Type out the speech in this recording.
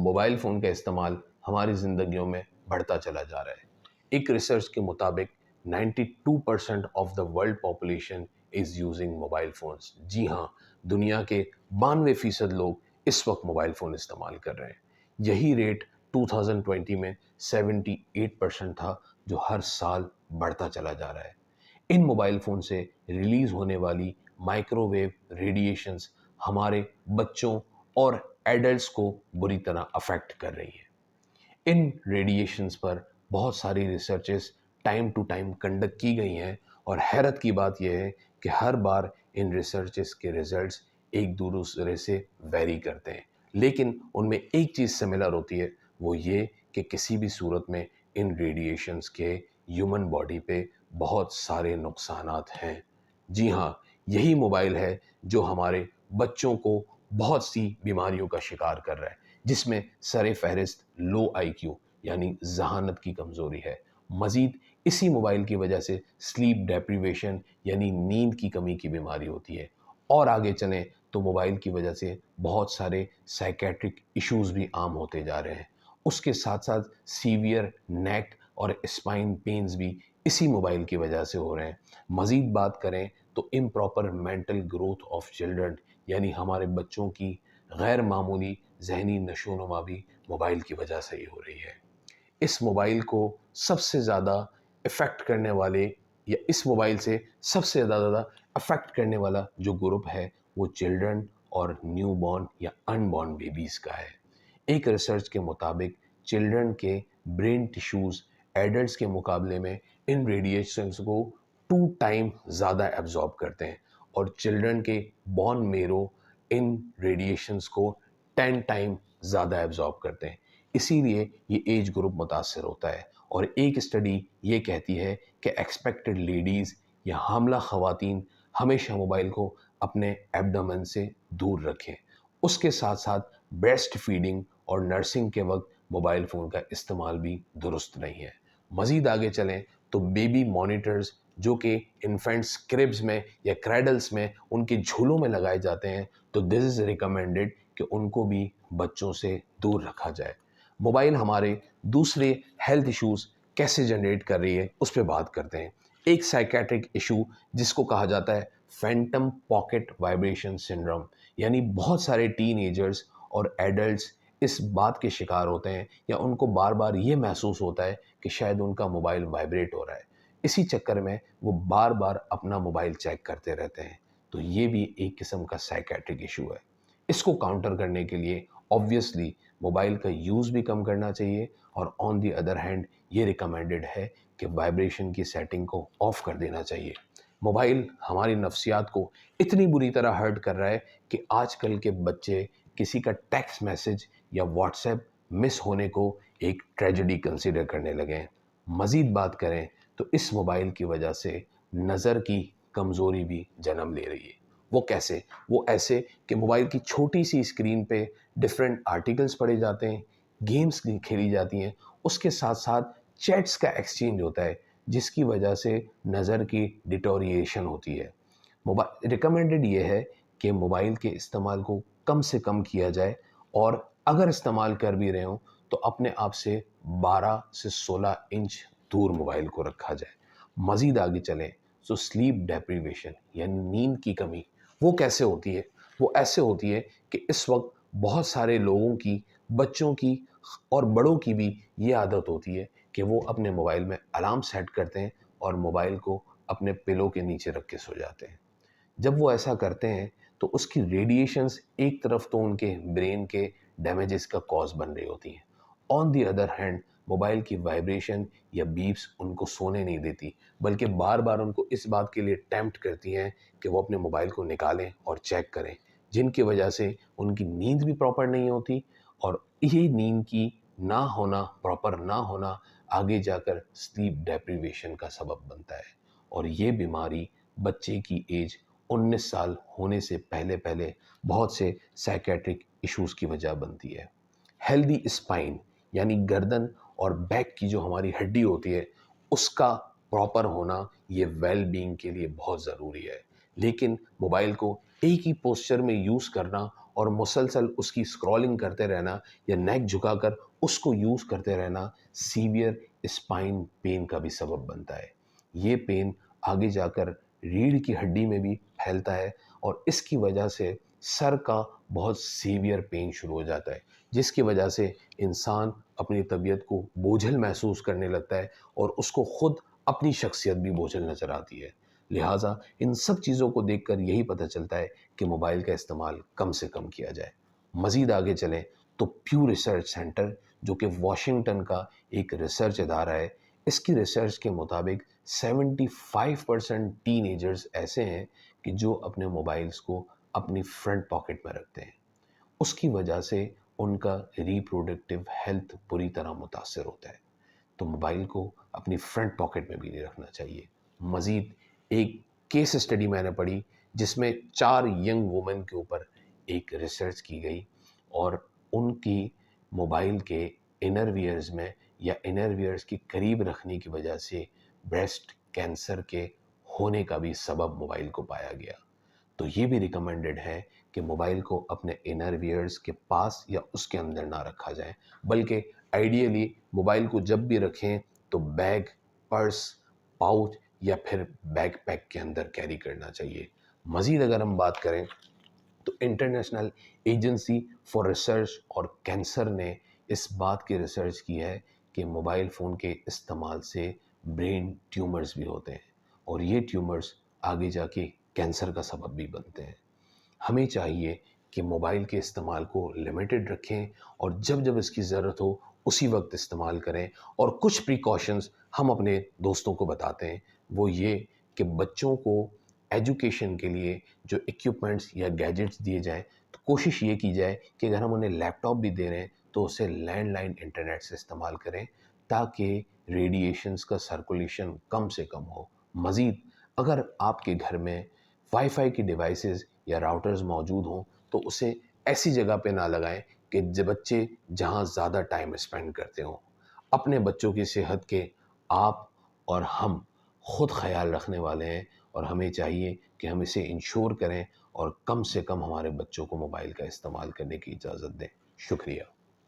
Mobile phone کا استعمال ہماری زندگیوں میں بڑھتا چلا جا رہا ہے۔ ایک ریسرچ کے مطابق 92% of the world population is using mobile phones. جی ہاں، دنیا کے 92% لوگ اس وقت موبائل فون استعمال کر رہے ہیں۔ یہی ریٹ 2020 میں 78% تھا، جو ہر سال بڑھتا چلا جا رہا ہے۔ ان موبائل فون سے ریلیز ہونے والی مائکرو ویو ریڈیشنز ہمارے بچوں اور ایڈلٹس کو بری طرح افیکٹ کر رہی ہے۔ ان ریڈیشنز پر بہت ساری researches time to time conduct کی گئی ہیں، اور حیرت کی بات یہ ہے کہ ہر بار ان ریسرچز کے ریزلٹس ایک دوسرے سے ویری کرتے ہیں، لیکن ان میں ایک چیز سملر ہوتی ہے، وہ یہ کہ کسی بھی صورت میں ان ریڈیشنز کے ہیومن باڈی پہ بہت سارے نقصانات ہیں۔ جی ہاں، یہی موبائل ہے جو ہمارے بچوں کو بہت سی بیماریوں کا شکار کر رہا ہے، جس میں سر فہرست لو آئی کیو یعنی ذہانت کی کمزوری ہے۔ مزید اسی موبائل کی وجہ سے سلیپ ڈیپریویشن یعنی نیند کی کمی کی بیماری ہوتی ہے، اور آگے چلیں تو موبائل کی وجہ سے بہت سارے سائیکیٹرک ایشوز بھی عام ہوتے جا رہے ہیں۔ اس کے ساتھ ساتھ سیویئر نیک اور اسپائن پینز بھی اسی موبائل کی وجہ سے ہو رہے ہیں۔ مزید بات کریں تو improper mental growth of children یعنی ہمارے بچوں کی غیر معمولی ذہنی نشو و نما بھی موبائل کی وجہ سے ہی ہو رہی ہے۔ اس موبائل کو سب سے زیادہ افیکٹ کرنے والے یا اس موبائل سے سب سے زیادہ افیکٹ کرنے والا جو گروپ ہے وہ چلڈرن اور نیو بورن یا ان بورن بیبیز کا ہے۔ ایک ریسرچ کے مطابق چلڈرن کے برین ٹیشوز ایڈلٹس کے مقابلے میں ان ریڈیشنز کو 2 ٹائم زیادہ ایبزارب کرتے ہیں، اور چلڈرن کے بون میرو ان ریڈیشنز کو 10 ٹائم زیادہ ایبزارب کرتے ہیں۔ اسی لیے یہ ایج گروپ متاثر ہوتا ہے، اور ایک اسٹڈی یہ کہتی ہے کہ ایکسپیکٹڈ لیڈیز یا حاملہ خواتین ہمیشہ موبائل کو اپنے ایبڈومن سے دور رکھیں۔ اس کے ساتھ ساتھ بریسٹ فیڈنگ اور نرسنگ کے وقت موبائل فون کا استعمال بھی درست نہیں ہے۔ مزید آگے چلیں تو بیبی مانیٹرز جو کہ انفینٹس کربز میں یا کریڈلز میں ان کے جھولوں میں لگائے جاتے ہیں، تو دس از ریکمینڈڈ کہ ان کو بھی بچوں سے دور رکھا جائے۔ موبائل ہمارے دوسرے ہیلتھ ایشوز کیسے جنریٹ کر رہی ہے اس پہ بات کرتے ہیں۔ ایک سائیکیٹرک ایشو جس کو کہا جاتا ہے فینٹم پاکٹ وائبریشن سنڈروم، یعنی بہت سارے ٹین ایجرز اور ایڈلٹس اس بات کے شکار ہوتے ہیں یا ان کو بار بار یہ محسوس ہوتا ہے کہ شاید ان کا موبائل وائبریٹ ہو رہا ہے، اسی چکر میں وہ بار بار اپنا موبائل چیک کرتے رہتے ہیں۔ تو یہ بھی ایک قسم کا سائیکیٹرک ایشو ہے۔ اس کو کاؤنٹر کرنے کے لیے آبویسلی موبائل کا یوز بھی کم کرنا چاہیے، اور آن دی ادر ہینڈ یہ ریکمینڈڈ ہے کہ وائبریشن کی سیٹنگ کو آف کر دینا چاہیے۔ موبائل ہماری نفسیات کو اتنی بری طرح ہرٹ کر رہا ہے کہ آج کل کے بچے کسی کا ٹیکسٹ میسج یا واٹس ایپ مس ہونے کو ایک ٹریجڈی کنسیڈر کرنے لگے ہیں۔ مزید بات کریں تو اس موبائل کی وجہ سے نظر کی کمزوری بھی جنم لے رہی ہے۔ وہ کیسے؟ وہ ایسے کہ موبائل کی چھوٹی سی اسکرین پہ ڈفرینٹ آرٹیکلز پڑھے جاتے ہیں، گیمز کھیلی جاتی ہیں، اس کے ساتھ ساتھ چیٹس کا ایکسچینج ہوتا ہے، جس کی وجہ سے نظر کی ڈیٹوریشن ہوتی ہے۔ ریکمینڈڈ یہ ہے کہ موبائل کے استعمال کو کم سے کم کیا جائے، اور اگر استعمال کر بھی رہے ہوں تو اپنے آپ سے 12 سے 16 انچ دور موبائل کو رکھا جائے۔ مزید آگے چلیں تو سلیپ ڈیپریویشن یعنی نیند کی کمی وہ کیسے ہوتی ہے؟ وہ ایسے ہوتی ہے کہ اس وقت بہت سارے لوگوں کی، بچوں کی اور بڑوں کی بھی یہ عادت ہوتی ہے کہ وہ اپنے موبائل میں الارم سیٹ کرتے ہیں اور موبائل کو اپنے پلو کے نیچے رکھ کے سو جاتے ہیں۔ جب وہ ایسا کرتے ہیں تو اس کی ریڈیشنز ایک طرف تو ان کے برین کے ڈیمیجز کا کاز بن رہی ہوتی ہیں، آن دی ادر ہینڈ موبائل کی وائبریشن یا بیپس ان کو سونے نہیں دیتی، بلکہ بار بار ان کو اس بات کے لیے ٹیمپٹ کرتی ہیں کہ وہ اپنے موبائل کو نکالیں اور چیک کریں، جن کی وجہ سے ان کی نیند بھی پراپر نہیں ہوتی، اور یہی نیند کی نہ ہونا، پراپر نہ ہونا آگے جا کر سلیپ ڈیپریویشن کا سبب بنتا ہے، اور یہ بیماری بچے کی ایج 19 سال ہونے سے پہلے بہت سے سائیکیٹرک ایشوز کی وجہ بنتی ہے۔ ہیلدی اسپائن یعنی گردن اور بیک کی جو ہماری ہڈی ہوتی ہے اس کا پراپر ہونا یہ ویل بینگ کے لیے بہت ضروری ہے، لیکن موبائل کو ایک ہی پوسچر میں یوز کرنا اور مسلسل اس کی اسکرولنگ کرتے رہنا یا نیک جھکا کر اس کو یوز کرتے رہنا سیویئر اسپائن پین کا بھی سبب بنتا ہے. یہ پین آگے جا کر ریڑھ کی ہڈی میں بھی پھیلتا ہے اور اس کی وجہ سے سر کا بہت سیویئر پین شروع ہو جاتا ہے، جس کی وجہ سے انسان اپنی طبیعت کو بوجھل محسوس کرنے لگتا ہے اور اس کو خود اپنی شخصیت بھی بوجھل نظر آتی ہے. لہٰذا ان سب چیزوں کو دیکھ کر یہی پتہ چلتا ہے کہ موبائل کا استعمال کم سے کم کیا جائے. مزید آگے چلیں تو پیو ریسرچ سینٹر جو کہ واشنگٹن کا ایک ریسرچ ادارہ ہے، اس کی ریسرچ کے مطابق 75% ٹین ایجرز ایسے ہیں کہ جو اپنے موبائلز کو اپنی فرنٹ پاکٹ میں رکھتے ہیں. اس کی وجہ سے ان کا ریپروڈکٹیو ہیلتھ بری طرح متاثر ہوتا ہے. تو موبائل کو اپنی فرنٹ پاکٹ میں بھی نہیں رکھنا چاہیے. مزید ایک کیس اسٹڈی میں نے پڑھی جس میں 4 ینگ وومن کے اوپر ایک ریسرچ کی گئی اور ان کی موبائل کے انر ویئرز میں یا انر ویئرز کی قریب رکھنے کی وجہ سے بریسٹ کینسر کے ہونے کا بھی سبب موبائل کو پایا گیا. تو یہ بھی ریکمینڈڈ ہے کہ موبائل کو اپنے انر ویئرز کے پاس یا اس کے اندر نہ رکھا جائے، بلکہ آئیڈیلی موبائل کو جب بھی رکھیں تو بیگ، پرس، پاؤچ یا پھر بیک پیک کے اندر کیری کرنا چاہیے. مزید اگر ہم بات کریں تو انٹرنیشنل ایجنسی فار ریسرچ اور کینسر نے اس بات کی ریسرچ کی ہے کہ موبائل فون کے استعمال سے برین ٹیومرز بھی ہوتے ہیں اور یہ ٹیومرز آگے جا کے کینسر کا سبب بھی بنتے ہیں. ہمیں چاہیے کہ موبائل کے استعمال کو لمیٹڈ رکھیں اور جب جب اس کی ضرورت ہو اسی وقت استعمال کریں. اور کچھ پریکاشنز ہم اپنے دوستوں کو بتاتے ہیں، وہ یہ کہ بچوں کو ایجوکیشن کے لیے جو ایکوپمنٹس یا گیجٹس دیے جائیں تو کوشش یہ کی جائے کہ اگر ہم انہیں لیپ ٹاپ بھی دے رہے ہیں تو اسے لینڈ لائن انٹرنیٹ سے استعمال کریں تاکہ ریڈیشنز کا سرکولیشن کم سے کم ہو. مزید اگر آپ کے گھر میں وائی فائی کی ڈیوائسز یا راؤٹرز موجود ہوں تو اسے ایسی جگہ پہ نہ لگائیں کہ بچے جہاں زیادہ ٹائم اسپینڈ کرتے ہوں. اپنے بچوں کی صحت کے آپ اور ہم خود خیال رکھنے والے ہیں اور ہمیں چاہیے کہ ہم اسے انشور کریں اور کم سے کم ہمارے بچوں کو موبائل کا استعمال کرنے کی اجازت دیں. شکریہ.